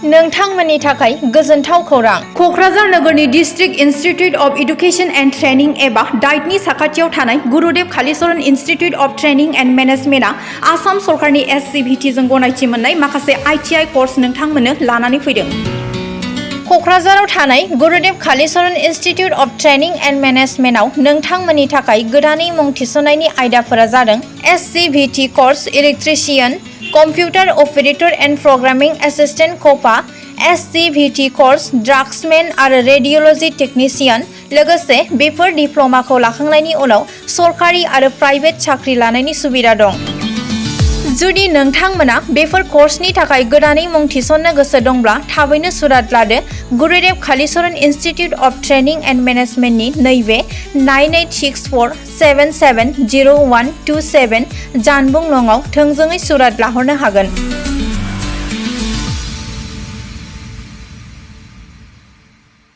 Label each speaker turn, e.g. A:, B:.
A: नोंथांमोननि थाखाय गोजोनथाव खौरां। कक्राझार नोगोरनि district institute of education and training एबा डाइटनि साखाथियाव थानाय Gurudev Kalicharan institute of training and मेनेजमेन्टआ आसाम सरकारनि SCVT जों गनायथि मोननाय माखासे ITI कर्स नोंथांमोननो लानानै फैदों। कक्राझाराव थानाय Gurudev Kalicharan institute of training and मेनेजमेन्टआव नोंथांमोननि थाखाय गोदानै मुं थिसननायनि आयदाफोरा जादों SCVT course electrician, computer operator and programming assistant कपा, SCVT कर्स ड्राग्समेन आरो रेडियोल'जी टेकनिशियान। लोगोसे बेफोर डिप्ल'माखौ लाखांनायनि उनाव सरकारि आरो प्राइभेट साख्रि लानायनि सुबिदा दं। जुदि नोंथांमोना बेफोर कर्सनि थाखाय गोदानै मुं थिसननो गोसो दंब्ला थाबैनो सुराद लादो। Gurudev Kalicharan institute of training and मेनेजमेन्टनि नैबे 9864770127 जानबुं नङाव थोंजोङै सुराद लाहरनो हागोन।